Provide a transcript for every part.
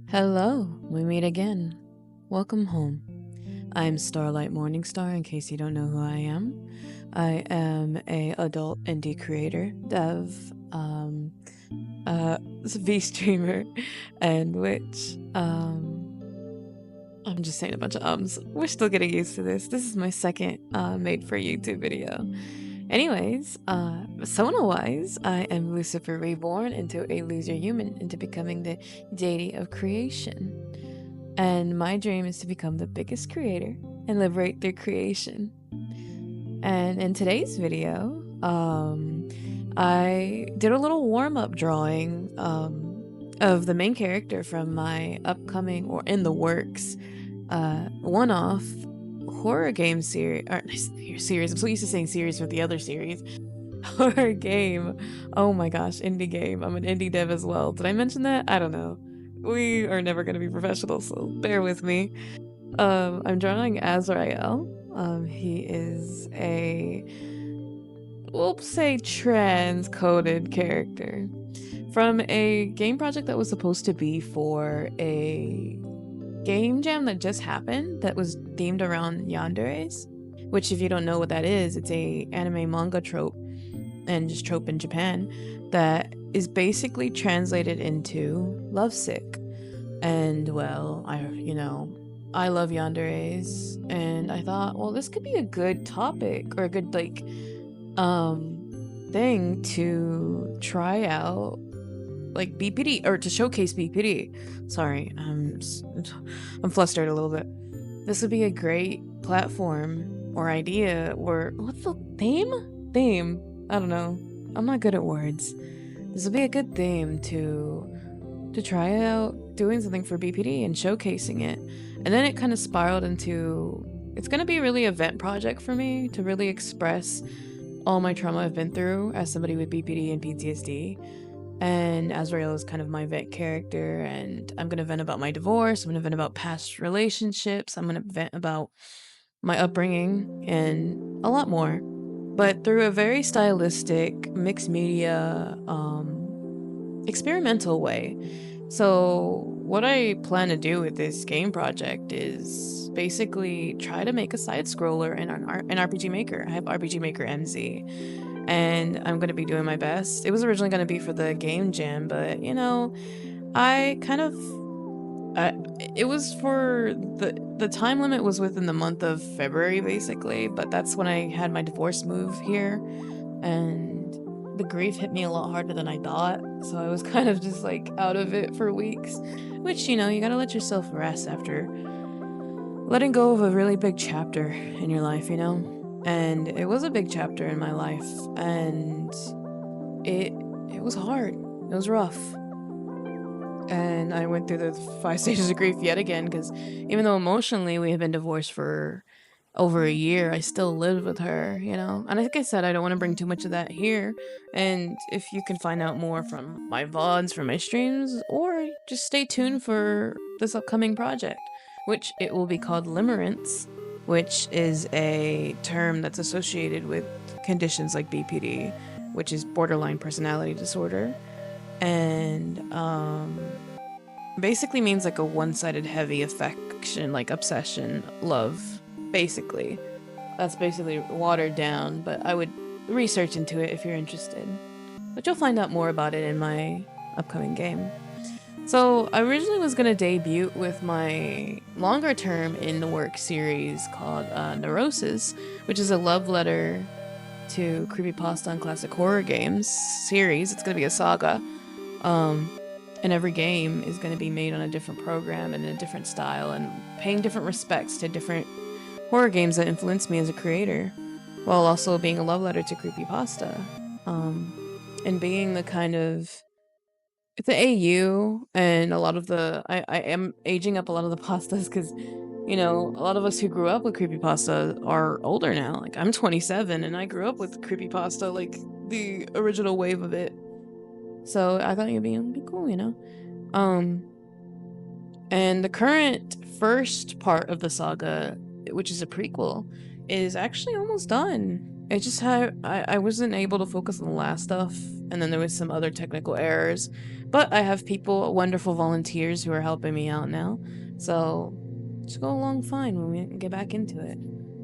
Hello, we meet again. Welcome home. I'm Starlight Morningstar, in case you don't know who I am. I am a adult indie creator, dev, V streamer, and witch. I'm just saying a bunch of ums. We're still getting used to this. This is my second made for YouTube video. Anyways, persona-wise, I am Lucifer reborn into a loser human, into becoming the deity of creation. And my dream is to become the biggest creator and liberate their creation. And in today's video, I did a little warm-up drawing of the main character from my upcoming, or in the works, one-off horror game series. I'm so used to saying series for the other series. Horror game. Oh my gosh, indie game. I'm an indie dev as well. Did I mention that? I don't know. We are never going to be professionals, so bear with me. I'm drawing Azrael. He is a, we'll say, trans-coded character from a game project that was supposed to be for a game jam that just happened that was themed around yanderes, which, if you don't know what that is, it's a anime manga trope, and just trope in Japan, that is basically translated into lovesick. And well, I love yanderes, and I thought, well, this could be a good topic, or a good thing to try out, like BPD, or to showcase BPD. Sorry, I'm flustered a little bit. This would be a great platform or idea, or what's the theme? I don't know. I'm not good at words. This would be a good theme to try out doing something for BPD and showcasing it. And then it kind of spiraled into, it's going to be a really event project for me to really express all my trauma I've been through as somebody with BPD and PTSD. And Azrael is kind of my vet character, and I'm going to vent about my divorce, I'm going to vent about past relationships, I'm going to vent about my upbringing, and a lot more. But through a very stylistic, mixed media, experimental way. So what I plan to do with this game project is basically try to make a side scroller in an RPG Maker. I have RPG Maker MZ, and I'm going to be doing my best. It was originally going to be for the game jam, but I kind of, it was for the time limit was within the month of February, basically, but that's when I had my divorce move here, and the grief hit me a lot harder than I thought, so I was kind of just like out of it for weeks, which, you gotta let yourself rest after letting go of a really big chapter in your life, and it was a big chapter in my life, and it was hard, it was rough. And I went through the 5 stages of grief yet again, because even though emotionally we had been divorced for over a year, I still lived with her, And like I said, I don't want to bring too much of that here. And if you can find out more from my VODs, from my streams, or just stay tuned for this upcoming project, which it will be called Limerence, which is a term that's associated with conditions like BPD, which is borderline personality disorder. And basically means like a one-sided heavy affection, like obsession, love, basically. That's basically watered down, but I would research into it if you're interested. But you'll find out more about it in my upcoming game. So I originally was going to debut with my longer term in the work series called Neurosis, which is a love letter to creepypasta and classic horror games series. It's going to be a saga. And every game is going to be made on a different program and in a different style, and paying different respects to different horror games that influenced me as a creator, while also being a love letter to creepypasta. And being the kind of, it's an AU, and a lot of the, I am aging up a lot of the pastas, because, a lot of us who grew up with creepypasta are older now. Like, I'm 27, and I grew up with creepypasta, like, the original wave of it. So I thought it'd be cool, And the current first part of the saga, which is a prequel, is actually almost done. it just had I wasn't able to focus on the last stuff, and then there was some other technical errors. But I have people, wonderful volunteers who are helping me out now. So just go along fine when we get back into it.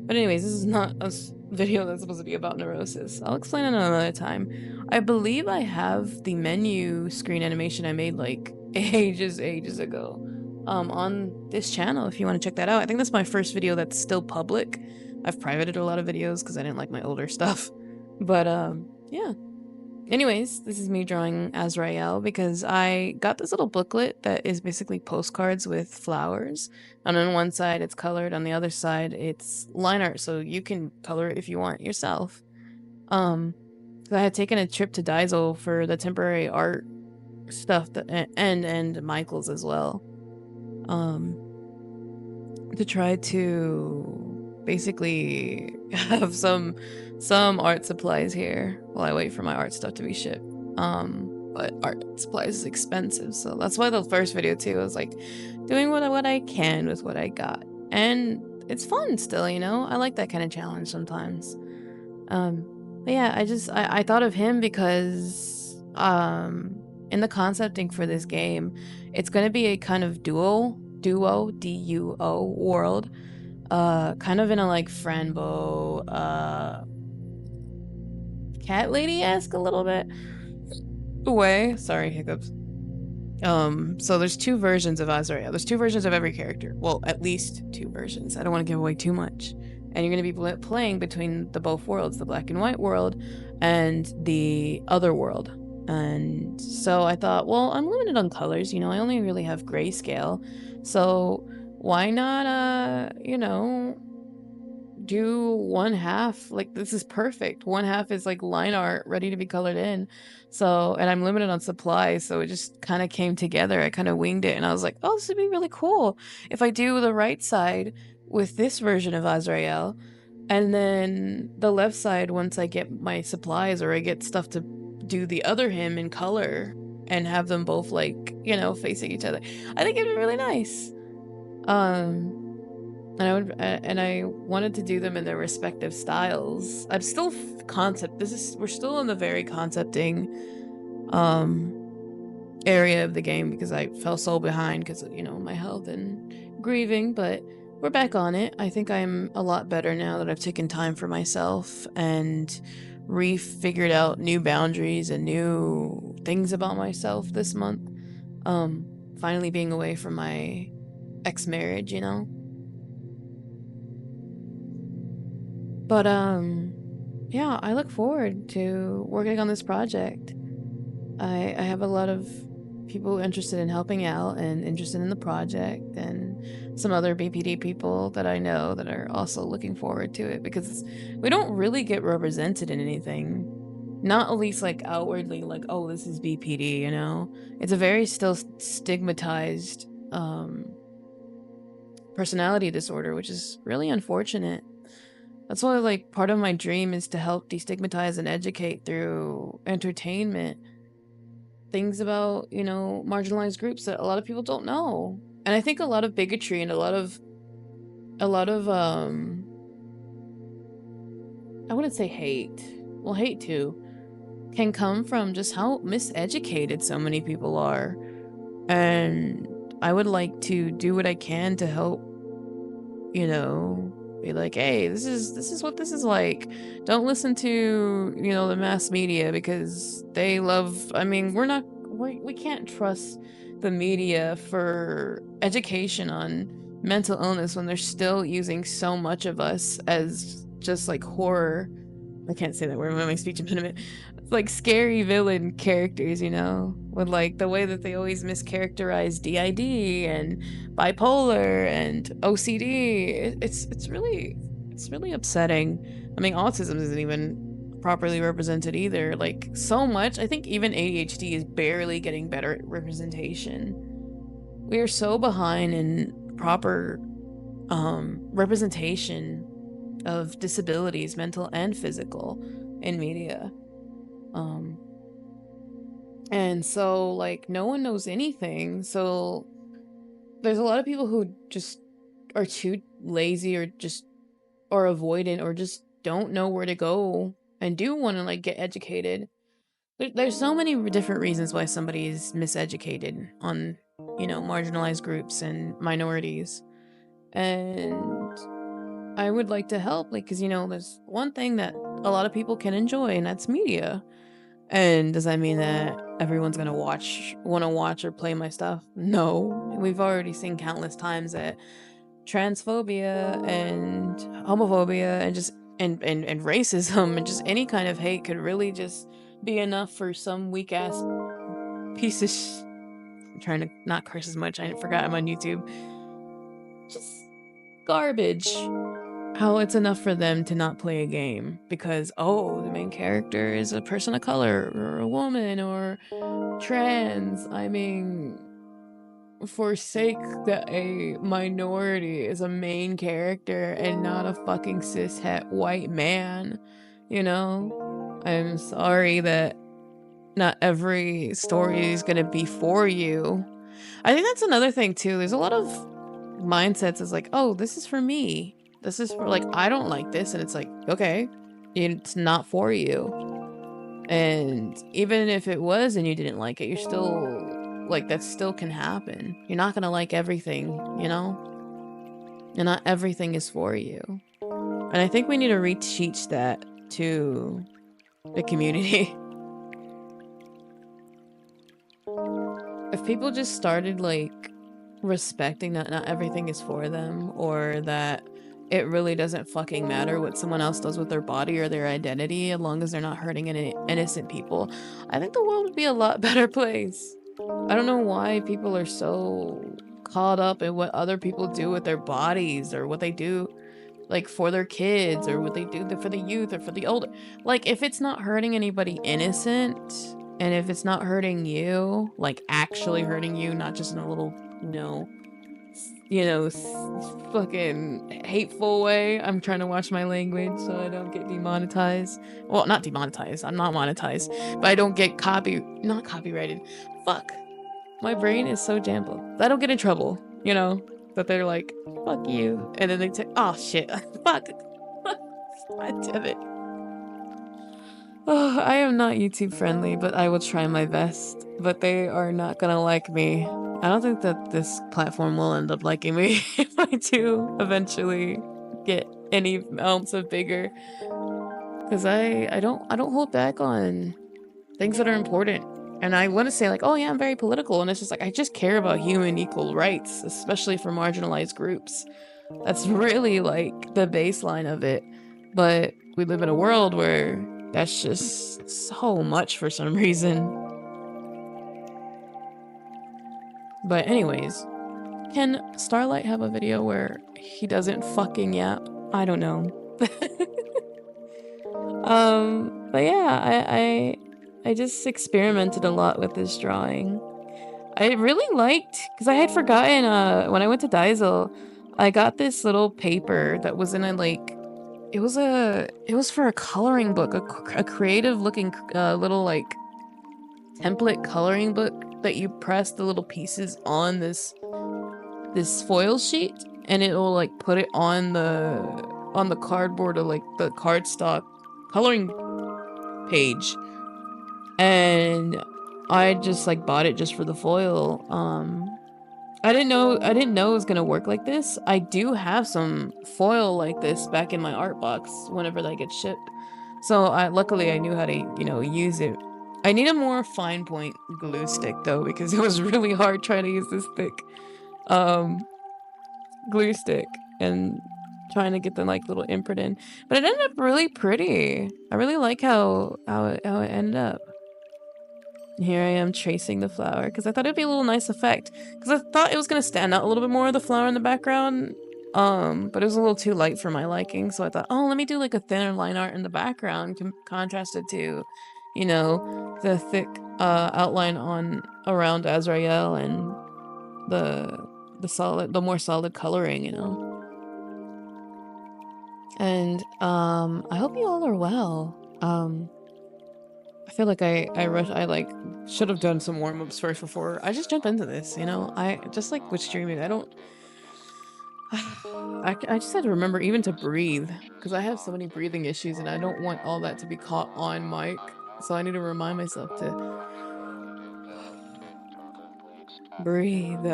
But anyways, this is not a video that's supposed to be about neurosis. I'll explain it another time. I believe I have the menu screen animation I made like ages ago on this channel if you want to check that out. I think that's my first video that's still public. I've privated a lot of videos because I didn't like my older stuff. But yeah. Anyways, this is me drawing Azrael because I got this little booklet that is basically postcards with flowers. And on one side it's colored, on the other side it's line art, so you can color it if you want yourself. So I had taken a trip to Diesel for the temporary art stuff that, and Michael's as well. To try to basically have some art supplies here while I wait for my art stuff to be shipped. But art supplies is expensive, so that's why the first video too was like doing what I can with what I got, and it's fun still, you know. I like that kind of challenge sometimes. But yeah, I thought of him because in the concepting for this game, it's gonna be a kind of duo D-U-O world, kind of in a like Franbo cat lady-esque a little bit way. Sorry, hiccups. So there's two versions of Azrael. There's two versions of every character. Well, at least two versions. I don't want to give away too much. And you're going to be playing between the both worlds, the black and white world and the other world. And so I thought, well, I'm limited on colors, you know, I only really have grayscale. So why not, you know, do one half, like this is perfect. One half is like line art ready to be colored in. So, and I'm limited on supplies, so it just kind of came together. I kind of winged it and I was like, oh, this would be really cool if I do the right side with this version of Azrael, and then the left side once I get my supplies or I get stuff to do the other him in color and have them both like, you know, facing each other. I think it'd be really nice. And I wanted to do them in their respective styles. I'm still we're still in the very concepting area of the game because I fell so behind because of, you know, my health and grieving, but we're back on it. I think I'm a lot better now that I've taken time for myself and refigured out new boundaries and new things about myself this month. Finally being away from my ex-marriage, you know. But yeah, I look forward to working on this project. I have a lot of people interested in helping out and interested in the project, and some other BPD people that I know that are also looking forward to it because we don't really get represented in anything. Not at least like outwardly, like, oh, this is BPD, you know? It's a very still stigmatized personality disorder, which is really unfortunate. That's why, like, part of my dream is to help destigmatize and educate through entertainment things about, you know, marginalized groups that a lot of people don't know. And I think a lot of bigotry and a lot of I wouldn't say hate. Well, hate too can come from just how miseducated so many people are. And I would like to do what I can to help, you know, be like, hey, this is what this is like. Don't listen to, you know, the mass media because they love, I mean, we can't trust the media for education on mental illness when they're still using so much of us as just like horror. I can't say that word in my speech impediment. Like scary villain characters, you know, with like the way that they always mischaracterize DID and bipolar and OCD. It's really upsetting. I mean, autism isn't even properly represented either. Like so much. I think even ADHD is barely getting better at representation. We are so behind in proper representation of disabilities, mental and physical, in media. And so like no one knows anything. So there's a lot of people who just are too lazy or avoidant or just don't know where to go and do want to like get educated. There's so many different reasons why somebody is miseducated on, you know, marginalized groups and minorities. And I would like to help, like, because, you know, there's one thing that a lot of people can enjoy, and that's media. And does that mean that everyone's gonna want to watch or play my stuff? No. We've already seen countless times that transphobia and homophobia and just and racism and just any kind of hate could really just be enough for some weak ass piece of I'm trying to not curse as much. I forgot I'm on YouTube. Just garbage. How it's enough for them to not play a game because, oh, the main character is a person of color or a woman or trans. I mean, forsake that a minority is a main character and not a fucking cishet white man, you know? I'm sorry that not every story is gonna be for you. I think that's another thing too. There's a lot of mindsets is like, oh, this is for me. This is for like, I don't like this. And it's like, okay, it's not for you. And even if it was and you didn't like it, you're still like, that still can happen. You're not gonna like everything, you know? And not everything is for you. And I think we need to reteach that to the community. If people just started like respecting that not everything is for them, or that it really doesn't fucking matter what someone else does with their body or their identity as long as they're not hurting any innocent people, I think the world would be a lot better place. I don't know why people are so caught up in what other people do with their bodies or what they do like for their kids or what they do for the youth or for the older. Like if it's not hurting anybody innocent and if it's not hurting you, like actually hurting you, not just in a little, fucking hateful way. I'm trying to watch my language so I don't get demonetized. Well, not demonetized. I'm not monetized, but I don't get not copyrighted. Fuck. My brain is so jumbled. I don't get in trouble, you know? That they're like, fuck you. And then they say, oh shit, fuck. God damn it. Oh, I am not YouTube friendly, but I will try my best. But they are not gonna like me. I don't think that this platform will end up liking me if I do eventually get any ounce of bigger. Cause I don't hold back on things that are important. And I want to say like, oh yeah, I'm very political. And it's just like, I just care about human equal rights, especially for marginalized groups. That's really like the baseline of it. But we live in a world where that's just so much for some reason. But anyways, can Starlight have a video where he doesn't fucking yap? I don't know. But yeah, I just experimented a lot with this drawing. I really liked, because I had forgotten, when I went to Diesel, I got this little paper that was in a, like, it was for a coloring book, a creative looking, little, like, template coloring book that you press the little pieces on this foil sheet, and it will, like, put it on the cardboard or, like, the cardstock coloring page. And I just like bought it just for the foil. I didn't know it was gonna work like this. I do have some foil like this back in my art box whenever that gets shipped. So luckily I knew how to, use it. I need a more fine point glue stick though, because it was really hard trying to use this thick glue stick and trying to get the like little imprint in. But it ended up really pretty. I really like how it ended up. Here I am tracing the flower because I thought it'd be a little nice effect, because I thought it was gonna stand out a little bit more of the flower in the background, but it was a little too light for my liking, so I thought, oh, let me do like a thinner line art in the background contrasted to, the thick outline on around Azrael and the more solid coloring, And I hope you all are well. I feel like I like should have done some warm-ups first before I just jump into this, I just like with streaming. I just had to remember even to breathe, because I have so many breathing issues and I don't want all that to be caught on mic. So I need to remind myself to breathe.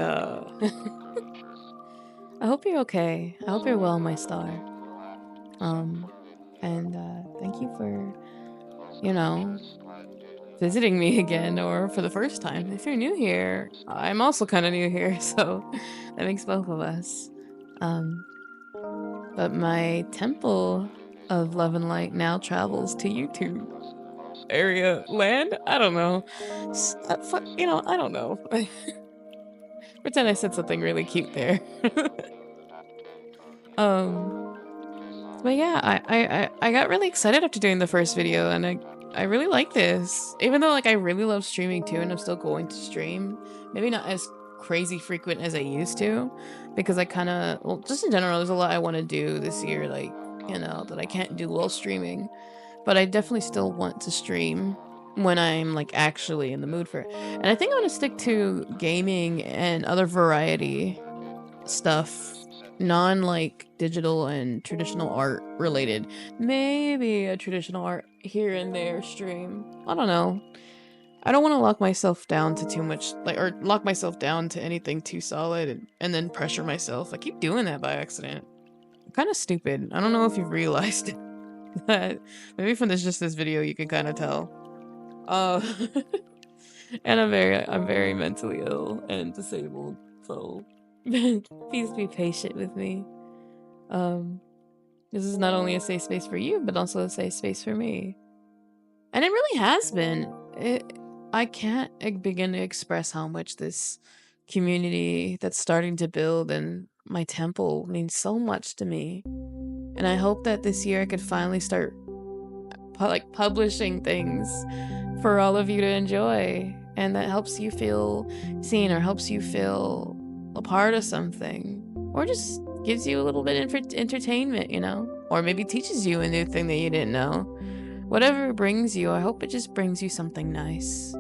I hope you're okay. I hope you're well, my star. And thank you for, you know, visiting me again, or for the first time. If you're new here, I'm also kind of new here, so that makes both of us. But my temple of love and light now travels to YouTube area land. I don't know. I don't know. Pretend I said something really cute there. But yeah, I got really excited after doing the first video, and I really like this. Even though like I really love streaming too, and I'm still going to stream. Maybe not as crazy frequent as I used to, because I kind of, well, just in general, there's a lot I want to do this year, like, that I can't do while streaming. But I definitely still want to stream when I'm like actually in the mood for it. And I think I'm gonna stick to gaming and other variety stuff, non like digital and traditional art related. Maybe a traditional art here and there stream. I don't know. I don't want to lock myself down to too much, like, or lock myself down to anything too solid and then pressure myself. I keep doing that by accident. Kind of stupid. I don't know if you've realized that. Maybe from this video you can kind of tell. Uh, and I'm very mentally ill and disabled, so please be patient with me. This is not only a safe space for you, but also a safe space for me. And it really has been. I can't begin to express how much this community that's starting to build in my temple means so much to me. And I hope that this year I could finally start publishing things for all of you to enjoy, and that helps you feel seen, or helps you feel a part of something, or just gives you a little bit of entertainment, or maybe teaches you a new thing that you didn't know. Whatever it brings you, I hope it just brings you something nice.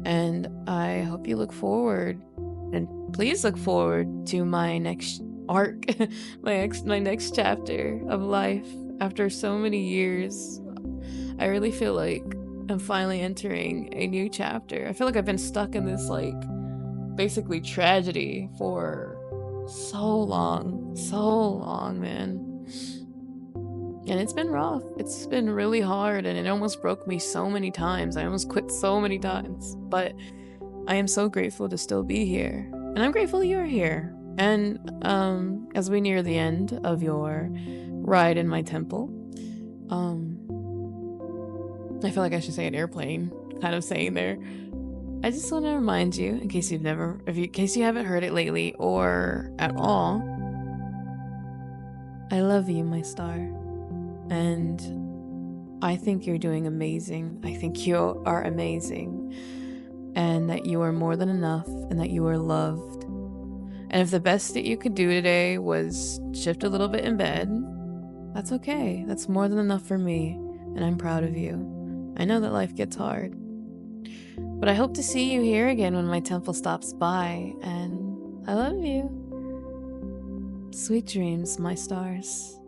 And I hope you look forward, and please look forward to my next arc, my next chapter of life. After so many years, I really feel like I'm finally entering a new chapter. I feel like I've been stuck in this, like, basically tragedy for so long, man. And it's been rough. It's been really hard, and it almost broke me so many times. I almost quit so many times. But I am so grateful to still be here. And I'm grateful you're here. And as we near the end of your ride in my temple, I feel like I should say an airplane, kind of saying there. I just want to remind you, in case you haven't heard it lately or at all, I love you, my star. And I think you're doing amazing. I think you are amazing. And that you are more than enough, and that you are loved. And if the best that you could do today was shift a little bit in bed, that's okay. That's more than enough for me. And I'm proud of you. I know that life gets hard. But I hope to see you here again when my temple stops by. And I love you. Sweet dreams, my stars.